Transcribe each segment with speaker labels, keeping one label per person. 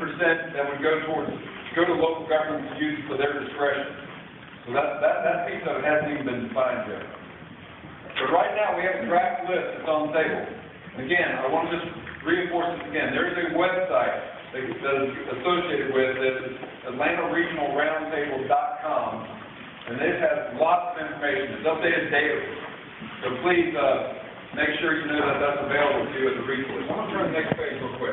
Speaker 1: that would go to local government to use for their discretion. So that piece of it hasn't even been defined yet. But right now, we have a draft list that's on the table. And again, I want to just reinforce this again. There is a website that is associated with this, AtlantaRegionalRoundtable.com, and it has lots of information. It's updated daily. So please make sure you know that that's available to you as a resource. I'm going to turn to the next page real quick.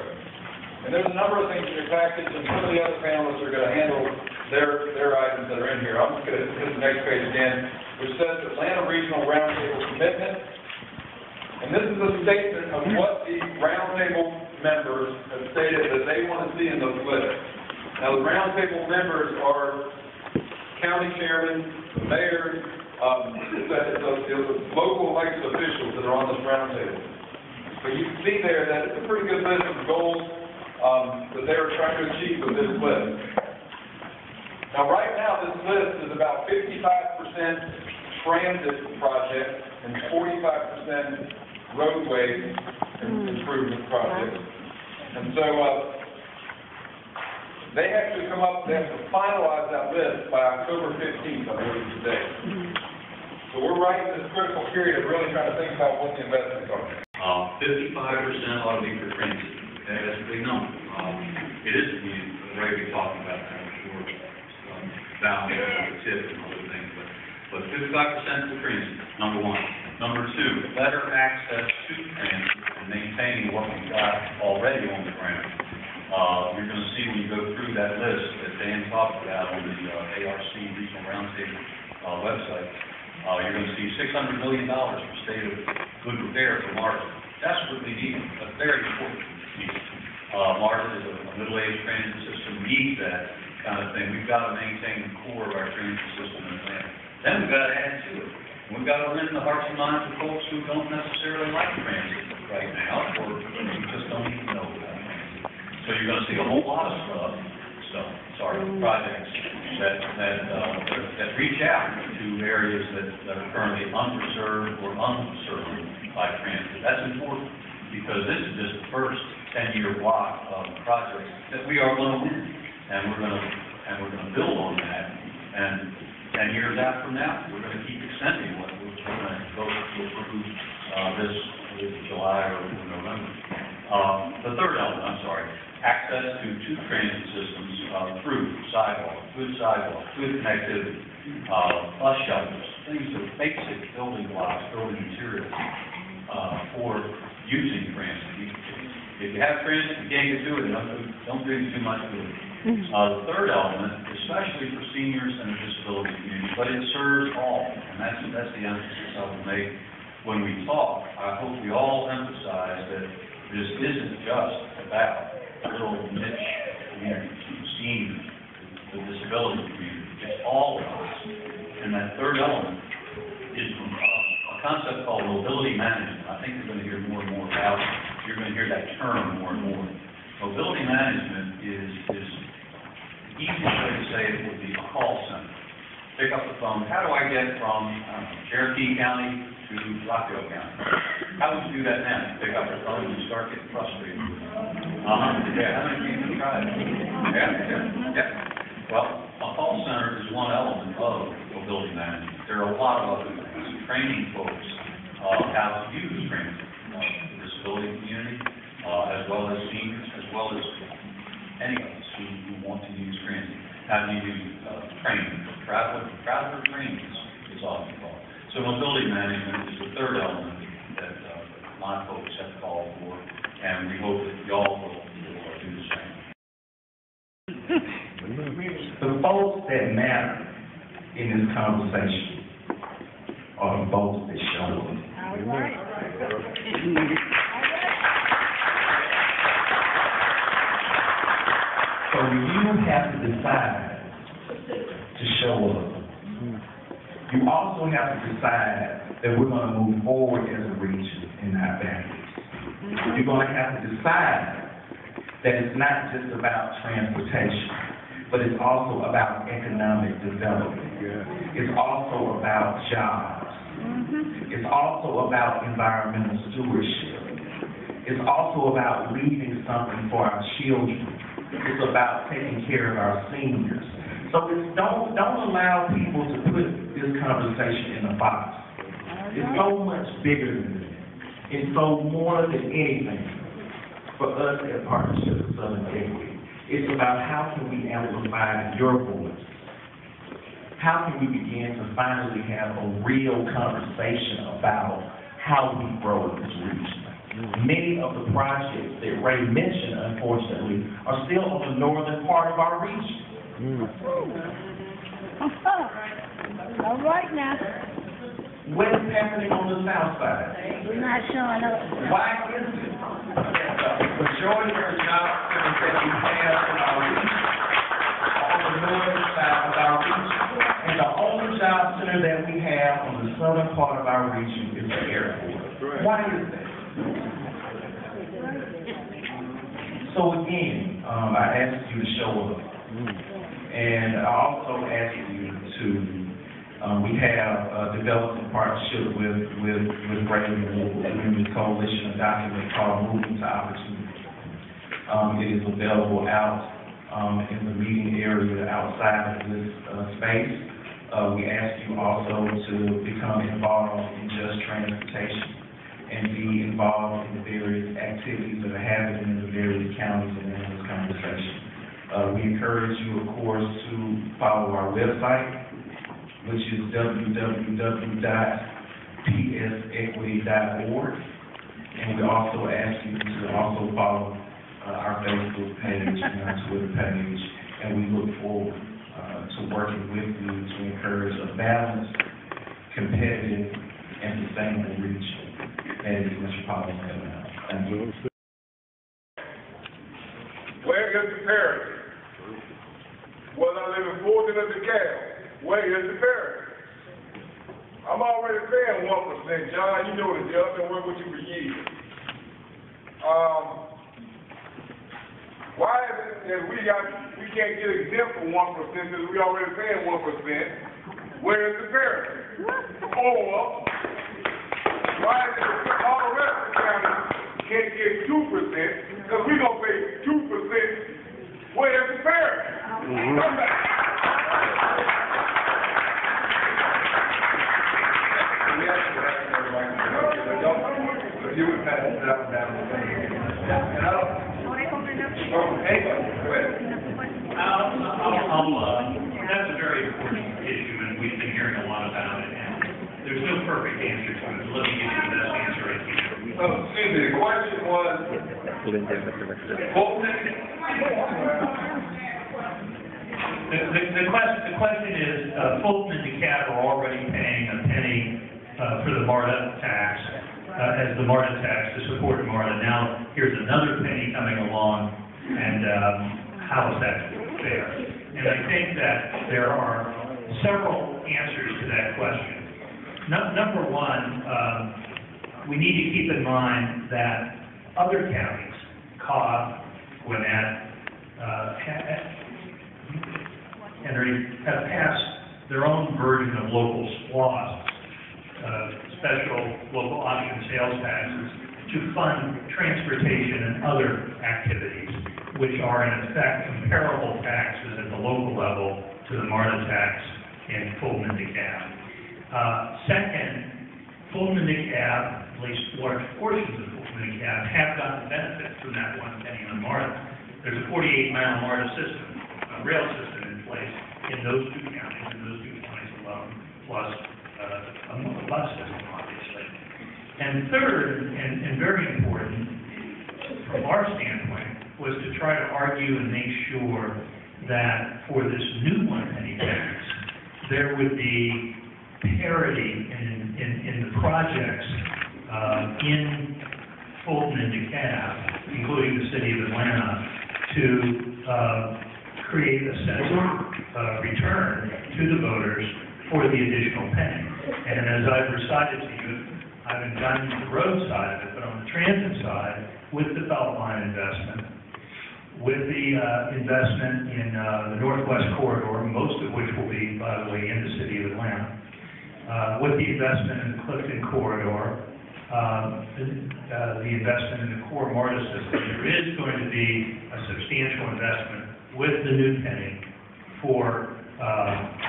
Speaker 1: And there's a number of things in your package, and some of the other panelists are going to handle their items that are in here. I'm just going to hit the next page again, which says Atlanta Regional Roundtable Commitment. And this is a statement of what the roundtable members have stated that they want to see in those lists. Now, the roundtable members are county chairmen, the mayor, the local elected officials that are on this roundtable. But you can see there that it's a pretty good list of goals that they are trying to achieve with this list. Now, right now, this list is about 55% transit projects and 45% roadway improvement projects. And so they have to finalize that list by October 15th, I believe, today. So we're right in this critical period of really trying to think about what the investments are.
Speaker 2: 55% ought to be for transit. Okay, that's a big number. It is the rate we're talking about now, I'm sure. Bound to the tip and other things, but 55% for transit, number one. Number two, better access to transit and maintaining what we've got already on the ground. You're going to see when you go through that list that Dan talked about on the ARC Regional Roundtable website, you're going to see $600 million for state of good repair for Martin. Desperately needed, but very important. Martin is a middle-aged transit system, needs that kind of thing. We've got to maintain the core of our transit system in Atlanta. Then we've got to add to it. We've got to win the hearts and minds of folks who don't necessarily like transit right now, or who just don't even know about transit. So you're going to see a whole lot of projects that reach out to areas that are currently unreserved or unserved by transit. That's important because this is just the first 10-year block of projects that we are going to win, and we're going to build on that. And 10 years out from now, we're going to keep extending what we're going to go through this July or November. The third element, access to two transit systems through good sidewalks, good connectivity, bus shelters, things that are basic building blocks, building materials for using transit. If you have transit, you can't get to it, don't bring too much to it. The third element, especially for seniors and the disability community, but it serves all, and that's the emphasis I will make when we talk. I hope we all emphasize that this isn't just about little niche communities, seniors, the disability community. It's all of us. And that third element is a concept called mobility management. I think you're going to hear more and more about it. You're going to hear that term more and more. Mobility management is the easiest way to say it would be a call center. Pick up the phone. How do I get from Cherokee County to Rockville County? How would you do that now? You pick up the phone and you start getting frustrated. Yeah, how many people try it? Yeah. Well, a call center is one element of mobility management. There are a lot of other things. Training folks how to use transit, the disability community, as well as seniors, as well as any of us who want to use transit. How do you use training? Traveler training is often called. So mobility management is the third element that my folks have called for, and we hope that y'all will do the same.
Speaker 3: The folks that matter in this conversation are the folks that show up.
Speaker 4: All right.
Speaker 3: So you have to decide to show up. You also have to decide that we're going to move forward as a region and not backwards. You're going to have to decide that it's not just about transportation, but it's also about economic development. It's also about jobs. It's also about environmental stewardship. It's also about leaving something for our children It's about taking care of our seniors. So don't allow people to put this conversation in a box. It's so much bigger than that. It's so more than anything for us at Partnership of Southern Equity. It's about how can we amplify your voice? How can we begin to finally have a real conversation about how we grow in this region? Many of the projects that Ray mentioned, unfortunately, are still on the northern part of our region.
Speaker 4: All right now.
Speaker 3: What is happening on the south side?
Speaker 4: We're not showing up.
Speaker 3: Why is it that the majority of the job centers that we have in our region are on the northern side of our region? And the only job center that we have on the southern part of our region is the airport. Why is that? So again, I asked you to show up. And I also asked you to, we have developed a partnership with Ray and the coalition, a document called Moving to Opportunity. It is available out in the meeting area outside of this space. We ask you also to become involved in just transportation and be involved in the various activities that are happening in the various counties and in this conversation. We encourage you, of course, to follow our website, which is www.psequity.org. And we also ask you to also follow our Facebook page and our Twitter page. And we look forward to working with you to encourage a balanced, competitive, and sustainable reach as metropolitan area. Thank you.
Speaker 5: Where is the parity? Whether I live in Fulton or DeKalb, where is the parity? I'm already paying 1%, John. You know the deal. I've been working with you for years. Why is it that we can't get exempt from 1% since we already paying 1%? Where is the parity? Or why is it that all the rest of the counties can't get 2%? Because we're going to pay 2%. Where's the parity? Come back.
Speaker 1: We actually have everybody to know, if you would pass it out down the thing. And I don't, anybody, go ahead.
Speaker 2: That's a very important issue, and we've been hearing a lot about it, and there's no perfect answer to it. Let me give you the best answer I can.
Speaker 1: Excuse me, the question was, Fulton?
Speaker 2: The question is, Fulton and DeKalb are already paying a penny for the MARTA tax, as the MARTA tax to support MARTA. Now, here's another penny coming along, and how is that fair? And I think that there are several answers to that question. Number one, we need to keep in mind that other counties, Cobb, Gwinnett, Henry, have passed their own version of local SPLOST, special local option sales taxes, to fund transportation and other activities, which are in effect comparable taxes at the local level to the MARTA tax in Fulton and DeKalb. Second, Fulton and DeKalb, at least large portions of Fulton and DeKalb, have gotten benefit from that 1 penny on MARTA. There's a 48-mile MARTA system, a rail system in place in those two counties alone, plus a bus system, obviously. And third, and very important from our standpoint, was to try to argue and make sure that for this new 1 penny tax, there would be parity in the projects in Fulton and DeKalb, including the city of Atlanta, to create a sense of return to the voters for the additional penny. And as I've recited to you, I haven't gotten to the road side of it, but on the transit side, with the Beltline investment, with the investment in the Northwest Corridor, most of which will be, by the way, in the city of Atlanta, with the investment in the Clifton Corridor, the investment in the core MARTA system, there is going to be a substantial
Speaker 6: substantial investment with the new penny for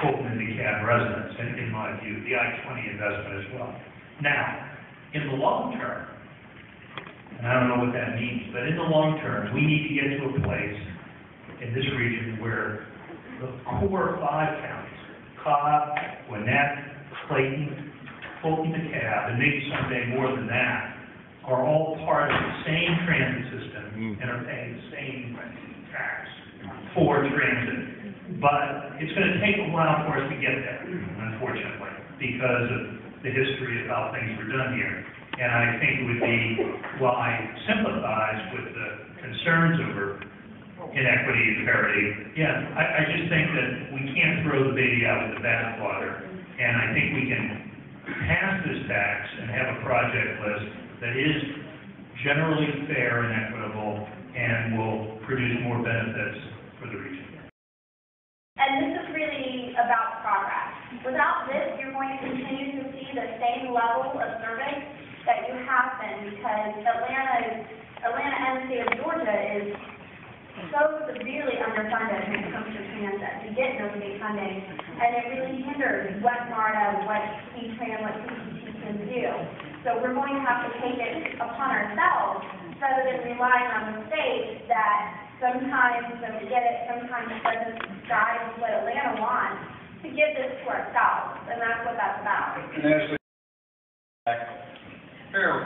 Speaker 6: Fulton and DeKalb residents, in my view, the I-20 investment as well. Now, in the long term, and I don't know what that means, but in the long term, we need to get to a place in this region where the core 5 counties, Cobb, Gwinnett, Clayton, Fulton, DeKalb, and maybe someday more than that, are all part of the same transit system and are paying the same tax for transit. But it's going to take a while for us to get there, unfortunately, because of the history of how things were done here. And I think it would be, while I sympathize with the concerns over inequity and parity, I just think that we can't throw the baby out with the bathwater. And I think we can pass this tax and have a project list that is generally fair and equitable and will produce more benefits for the region.
Speaker 7: And this is really about progress. Without this, you're going to continue to see the same level of service that you have been, because Atlanta and the state of Georgia is so severely underfunded when it comes to transit. You get no state funding, and it really hinders what MARTA, what E-Tran, what CCT can do. So we're going to have to take it upon ourselves rather than relying on the state that sometimes we get it, sometimes it doesn't jive with what Atlanta wants, to give this to ourselves, and that's what that's about.
Speaker 1: And as
Speaker 2: fair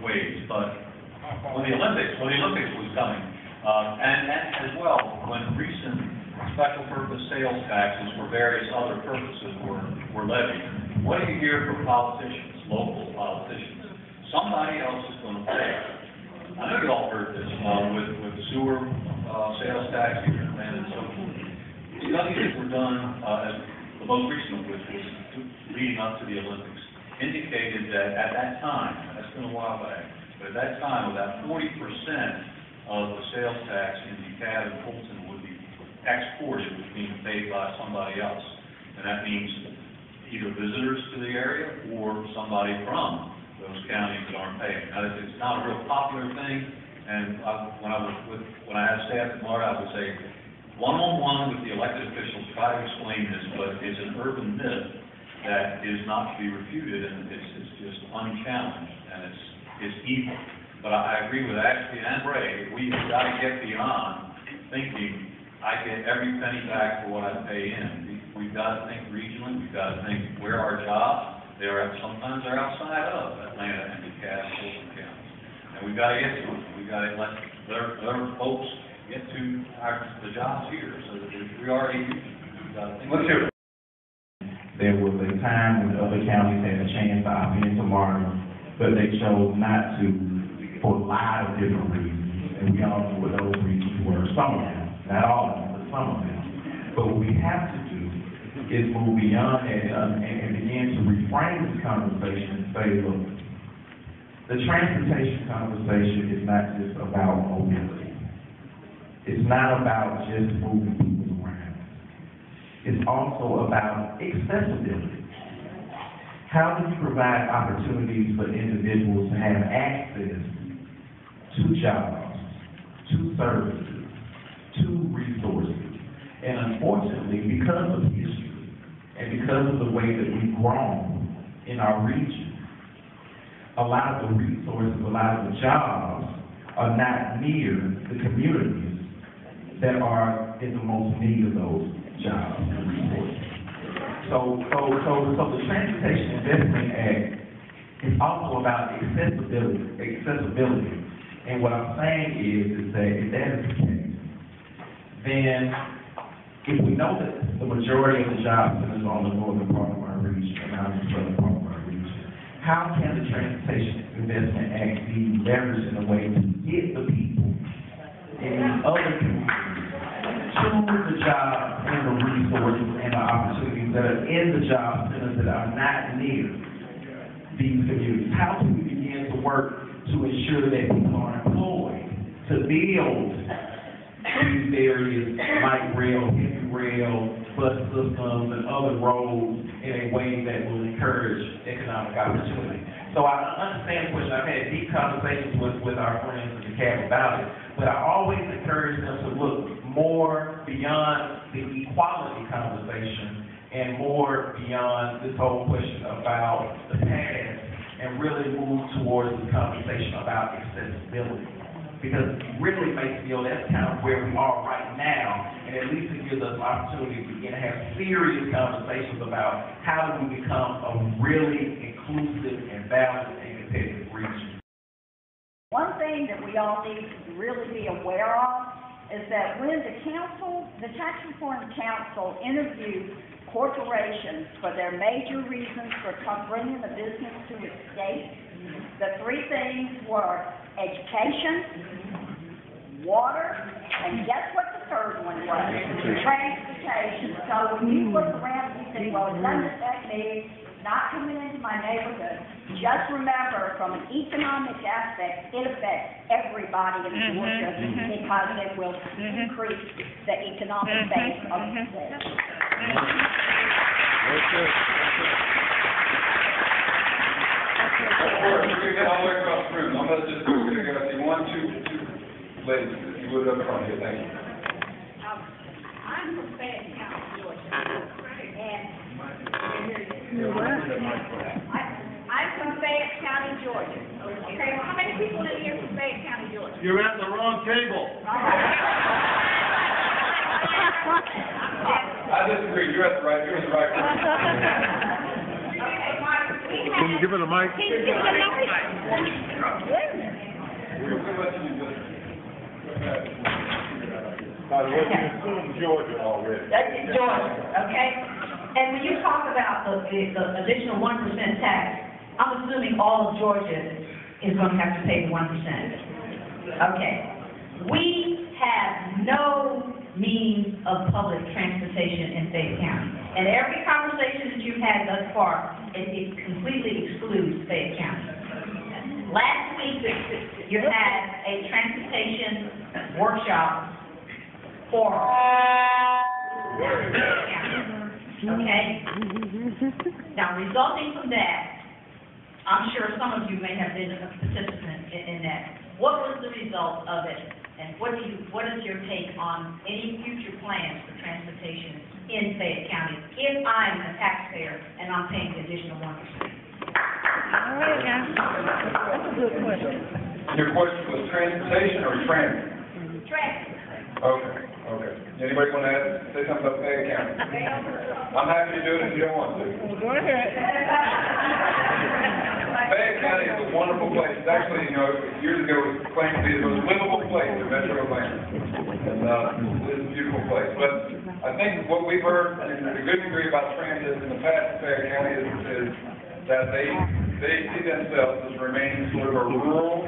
Speaker 2: ways, but when the Olympics was coming, and as well, when recent special purpose sales taxes for various other purposes were levied, what do you hear from politicians, local politicians? Somebody else is going to pay. I know you all heard this with the sewer sales tax here in Atlanta and so forth. Studies that were done, as the most recent of which was leading up to the Olympics, indicated that at that time, that's been a while back, but at that time, about 40% of the sales tax in DeKalb and Fulton would be exported, which means paid by somebody else. And that means either visitors to the area or somebody from those counties that aren't paying. Now, it's not a real popular thing, and when I had staff at MARTA, I would say, one-on-one with the elected officials, try to explain this, but it's an urban myth that is not to be refuted, and it's just unchallenged, and it's evil. But I agree with Ashley and Ray, we've got to get beyond thinking, I get every penny back for what I pay in. We've got to think regionally, we've got to think where our jobs, sometimes they're outside of Atlanta and DeKalb, Fulton counties. And we've got to get to them. We've got to let their folks get to the jobs here, so that we are a region. We've got to think.
Speaker 1: let's hear it.
Speaker 3: There was a time when other counties had a chance to opt into MARTA, but they chose not to for a lot of different reasons. And we all know what those reasons were. Some of them, not all of them, but some of them. But what we have to do is move beyond that and begin to reframe this conversation and say, look, the transportation conversation is not just about mobility. It's not about just moving people around. It's also about accessibility. How do you provide opportunities for individuals to have access to jobs, to services, to resources? And unfortunately, because of history and because of the way that we've grown in our region, a lot of the resources, a lot of the jobs are not near the communities that are in the most need of those jobs and resources. So the Transportation Investment Act is also about accessibility. And what I'm saying is that if that is the case, then if we know that the majority of the jobs centers on the northern part of our region and not the southern part of our region, how can the Transportation Investment Act be leveraged in a way to get the people in these other communities to the jobs and the resources and the opportunities that are in the job centers that are not near these communities? How can we begin to work to ensure that people are employed to build these areas like rail, heavy rail, bus systems, and other roads in a way that will encourage economic opportunity? So I understand the question. I've had deep conversations with our friends in the CAB about it, but I always encourage them to look more beyond the equality conversation and more beyond this whole question about the past and really move towards the conversation about accessibility. Because it really makes me feel that's kind of where we are right now, and at least it gives us an opportunity to begin to have serious conversations about how do we become a really inclusive and balanced and competitive region.
Speaker 8: One thing that we all need to really be aware of is that when the council, the Tax Reform Council interviewed corporations for their major reasons for bringing the business to its state, the three things were education, water, and guess what the third one was? Transportation. So when you look around and you think, well, it doesn't affect me, it's not coming into my neighborhood, just remember, from an economic aspect, it affects everybody in Georgia because it will increase the economic base of the state.
Speaker 1: Of course, we're getting all the way across the room. I'm gonna just, we're gonna go, I see one, two ladies, if you would up front here, thank you.
Speaker 9: I'm from Fayette County, Georgia, and I'm from Fayette County, Georgia. Okay, how many people in here from Fayette County, Georgia?
Speaker 5: You're at the wrong table.
Speaker 1: I disagree, you're at the right, you're in the right room.
Speaker 9: Okay, Mark,
Speaker 5: Can you give her the mic? By the way, you assumed Georgia already.
Speaker 10: That's in Georgia, okay? And when you talk about the additional 1% tax, I'm assuming all of Georgia is going to have to pay the 1%. Okay. We have no means of public transportation in Fayette County. And every conversation that you've had thus far, it completely excludes Fayette County. Last week, you had a transportation workshop for Fayette County. Okay? Now, resulting from that, I'm sure some of you may have been a participant in that. What was the result of it, and what is your take on any future plans for transportation in Fayette County if I'm a taxpayer and I'm paying the additional 1%?
Speaker 4: All right, now, that's a good question.
Speaker 1: Your question was transportation or transit?
Speaker 10: Transit.
Speaker 1: Okay. Anybody want to say something about Fayette County? I'm happy to do it if you don't want to.
Speaker 4: Go ahead.
Speaker 1: Fayette County is a wonderful place. It's actually, years ago it was claimed to be the most livable place in Metro Atlanta. And it's a beautiful place. But I think what we've heard, and to a good degree about transit in the past in Fayette County is that they see themselves as remaining sort of a rural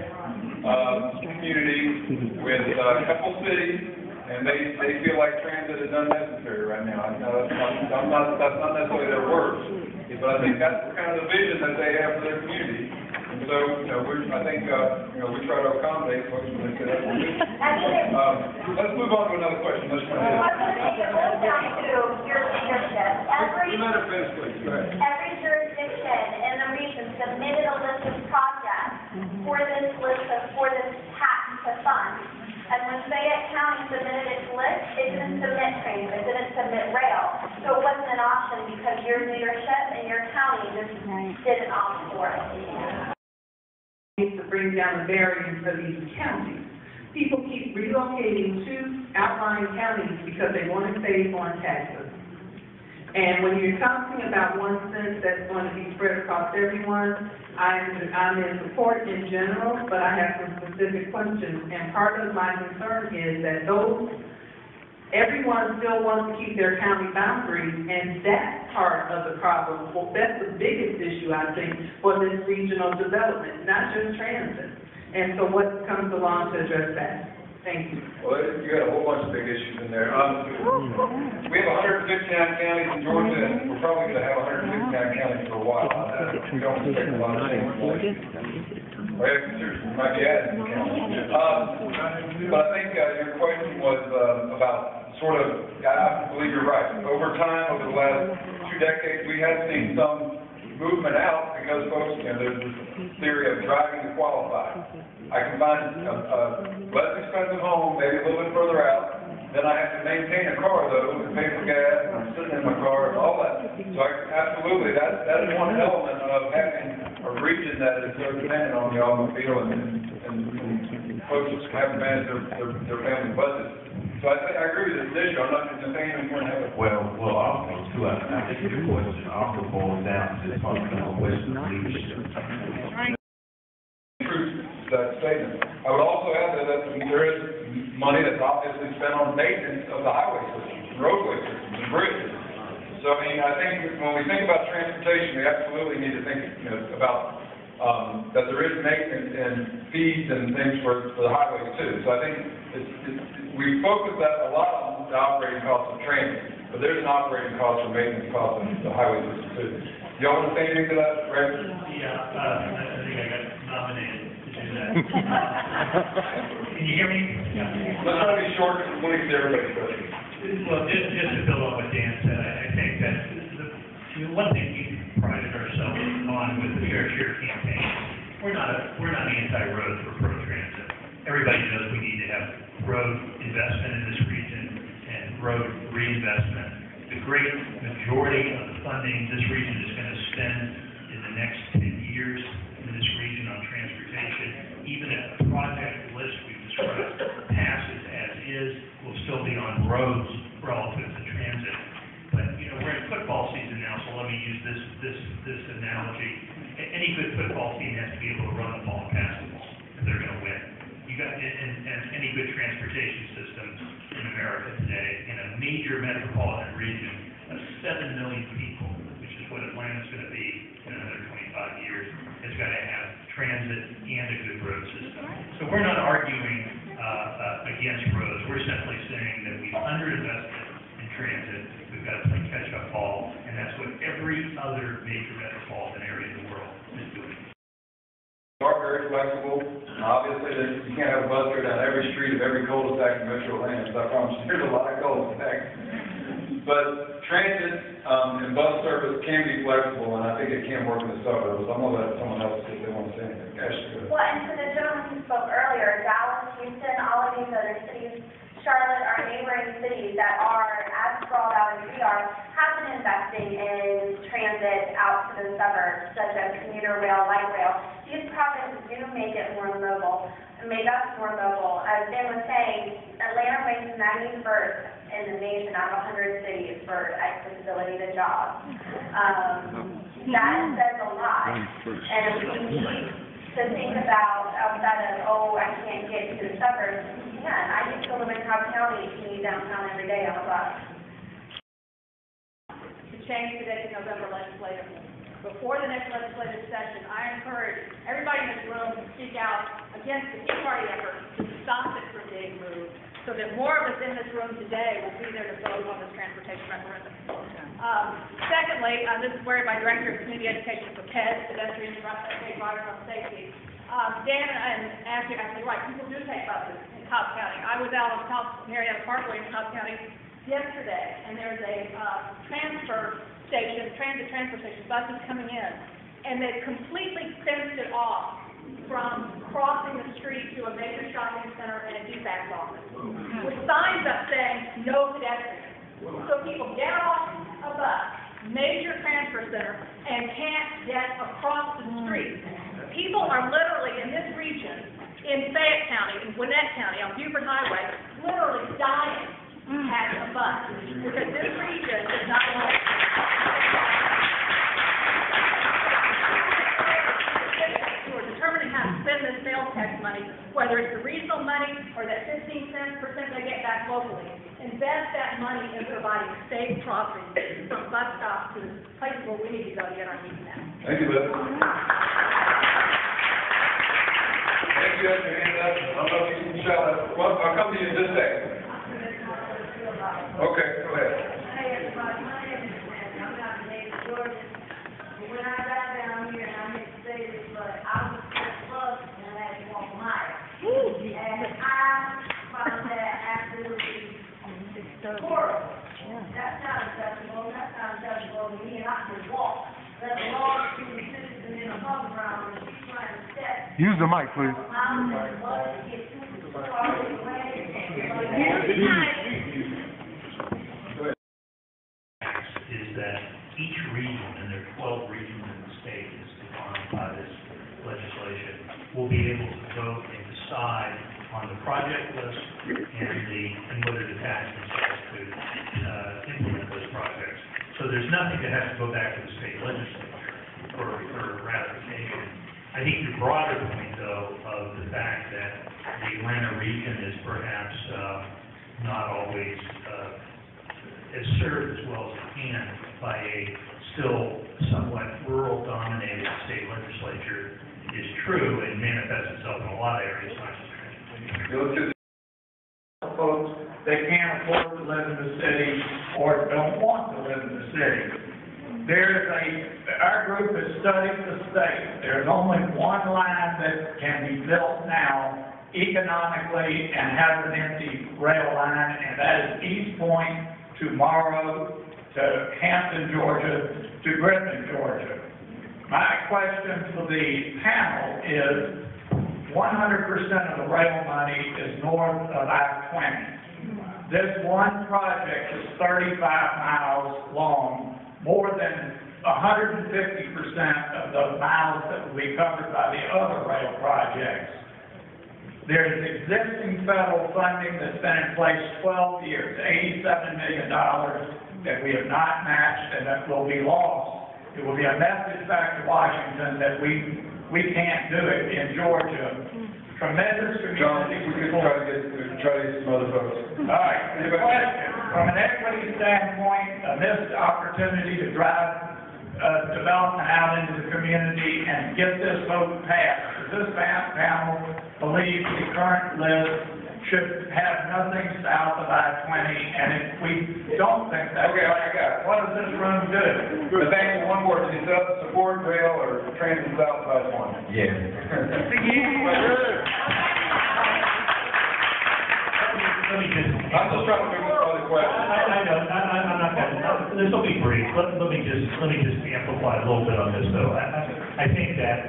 Speaker 1: community with a couple cities, and they feel like transit is unnecessary right now. That's not necessarily their words, but I think that's kind of the vision that they have for their community. And so, I think we try to accommodate folks when they say that's what they do. Let's move on to another question. Let's try to.
Speaker 7: Every jurisdiction in the region submitted a list of projects for this tax to fund. And when Fayette County submitted its list, it didn't submit transit, it didn't submit rail. So it wasn't an option because your leadership and your county just didn't opt for it.
Speaker 11: To bring down the barriers of these counties. People keep relocating to outlying counties because they want to save on taxes. And when you're talking about 1 cent that's going to be spread across everyone, I'm in support in general, but I have some specific questions. And part of my concern is that everyone still wants to keep their county boundaries, and that's part of the problem. Well, that's the biggest issue, I think, for this regional development, not just transit. And so what comes along to address that? Thank you.
Speaker 1: Well, you got a whole bunch of big issues in there. We have 159 counties in Georgia, and we're probably going to have 159 counties for a while. We don't expect a lot of change. Well, seriously, we might be adding some counties. But I think your question was about sort of, I believe you're right. Over time, over the last 2 decades, we have seen some movement out because folks, there's this theory of driving to qualify. I can find a less expensive home, maybe a little bit further out, then I have to maintain a car though, and pay for gas, and I'm sitting in my car and all that. So absolutely, that's one element of having a region that is so dependent on the automobile and folks have to manage their family budget. So I agree with this issue. I'm not just saying we're going to have a...
Speaker 3: Well, also, too, I think your question also boils down to the fundamental question of leadership.
Speaker 1: That statement. I would also add that there is money that's obviously spent on maintenance of the highway systems, roadway systems, and bridges. So, I mean, I think when we think about transportation, we absolutely need to think, about that there is maintenance and fees and things for the highways too. So I think we focus that a lot on the operating costs of transit, but there's an operating cost or maintenance cost of the highway system too. Y'all want to say anything to that, Greg?
Speaker 6: Yeah, I think I got nominated to do that. Can you hear me?
Speaker 1: Let's try to be short and please everybody.
Speaker 6: Well, just to build on what Dan said, I think that one thing we prided ourselves on with the Fair Share campaign, we're not anti-road or pro-transit. Everybody knows we need to have road investment in this region and road reinvestment. The great majority of the funding this region is going to spend in the next 10 years in this region on transportation. Even if the project list we've described passes as is, we'll still be on roads relative to transit. But, we're in football season now, so let me use this analogy. Any good football team has to be able to run the ball past the ball if they're going to win. And any good transportation system in America today, in a major metropolitan region of 7 million people, which is what Atlanta's going to be in another 25 years, has got to have transit and a good road system. So we're not arguing against roads. We're simply saying that we've underinvested in transit. We've got to play catch-up ball, and that's what every other major metropolitan area in the world is doing.
Speaker 1: We are very flexible. Obviously, you can't have a bus go down every street of every cul-de-sac in Metro Atlanta, so I promise you, there's a lot of cul-de-sacs. But transit and bus service can be flexible, and I think it can work in the suburbs. I'm going to let someone else see if they want to say anything. Ashley,
Speaker 7: Well, and to the gentleman who spoke earlier, Dallas, Houston, all of these other cities, Charlotte, our neighboring cities that are as sprawled out as we are, have been investing in transit out to the suburbs, such as commuter rail, light rail. These projects do make it more mobile, make us more mobile. As Ben was saying, Atlanta ranks 91st in the nation out of 100 cities for accessibility to jobs. That says a lot. And if we need to think about outside of, I can't get to the suburbs, I used to live in Cobb County, commute downtown every day on a bus.
Speaker 9: To change today's November legislative. Before the next legislative session, I encourage everybody in this room to speak out against the Tea Party effort to stop it from being moved, so that more of us in this room today will be there to vote on this transportation referendum. Secondly, this is where my Director of Community Education for PEDS, pedestrian drivers on safety. Dan and Ashley are actually right. People do take buses in Cobb County. I was out on Marietta Parkway in Cobb County yesterday, and there's a transit transfer station, buses coming in, and they've completely fenced it off from crossing the street to a major shopping center and a DFAC's office, with signs up saying, no pedestrians. So people get off a bus, major transfer center, and can't get across the street. People are literally, in this region, in Fayette County, in Gwinnett County, on Buford Highway, literally dying to catch a bus, because this region is not like who are determining how to spend this sales tax money, whether it's the regional money or that 15% they get back locally. Invest that money in providing safe crossings from bus stops to the places where we need to go to get our needs met.
Speaker 1: thank you, Liz. Thank you, Ashley. I don't know if you can shout out. Well, I'll come to you in just a second. Okay, go ahead.
Speaker 12: Hey, everybody, my name is Sammy. I'm out in Dayton, Georgia. But when I got down here, and I meant to say this, but I was at the bus and I had to walk a mile. And I found that absolutely horrible. That's not acceptable. That's not acceptable to me, and I can walk. let the law between the citizen and above ground, and she's trying to set.
Speaker 5: Use the mic, please.
Speaker 12: Allowing the water to get too far away.
Speaker 6: Is that each region, and there are 12 regions in the state as defined by this legislation, will be able to vote and decide on the project list and whether to pass themselves to implement those projects. So there's nothing that has to go back to the state legislature for ratification. I think your broader point, though, of the fact that the Atlanta region is perhaps not always is served as well as it can by a still somewhat rural-dominated state legislature is true and manifests itself in a lot of areas, not just transportation.
Speaker 3: Folks that can't afford to live in the city or don't want to live in the city. Our group has studied the state. There's only one line that can be built now economically and has an empty rail line, and that is East Point to Morrow, to Hampton, Georgia, to Griffin, Georgia. My question for the panel is, 100% of the rail money is north of I-20. This one project is 35 miles long, more than 150% of the miles that will be covered by the other rail projects. There's existing federal funding that's been in place 12 years, $87 million that we have not matched and that will be lost. It will be a message back to Washington that we can't do it in Georgia. Tremendous community.
Speaker 1: John, I think we could try to get some other folks.
Speaker 3: All right, the question, from an equity standpoint, a missed opportunity to drive development out into the community and get this vote passed. Does this panel believe the current list should have nothing south of I-20? And if we don't think that,
Speaker 1: Okay, I got it.
Speaker 3: what does this room do?
Speaker 1: Nathaniel, one word, is it support rail or transit south of I-20?
Speaker 3: Yeah.
Speaker 6: Let me just.
Speaker 1: I'm just trying to figure out the question.
Speaker 6: I know, I'm not gonna, this will be brief. Let me just amplify a little bit on this, though. I think that,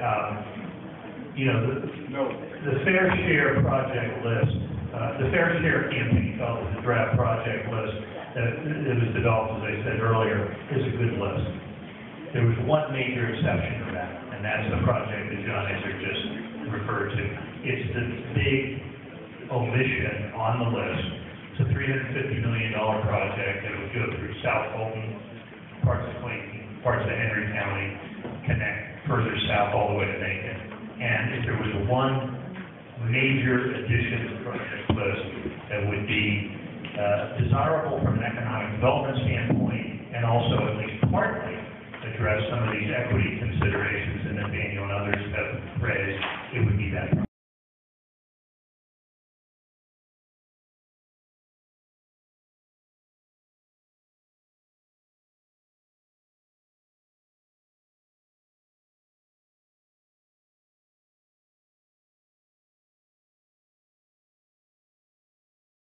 Speaker 6: the fair share project list, the fair share campaign felt that the draft project list that was developed, as I said earlier, is a good list. There was one major exception to that, and that's the project that John Iser just referred to. It's the big omission on the list. It's a $350 million project that would go through South Fulton, parts of Clayton, parts of Henry County, connect further south all the way to Macon. And if there was one major addition to the project list that would be desirable from an economic development standpoint and also at least partly address some of these equity concerns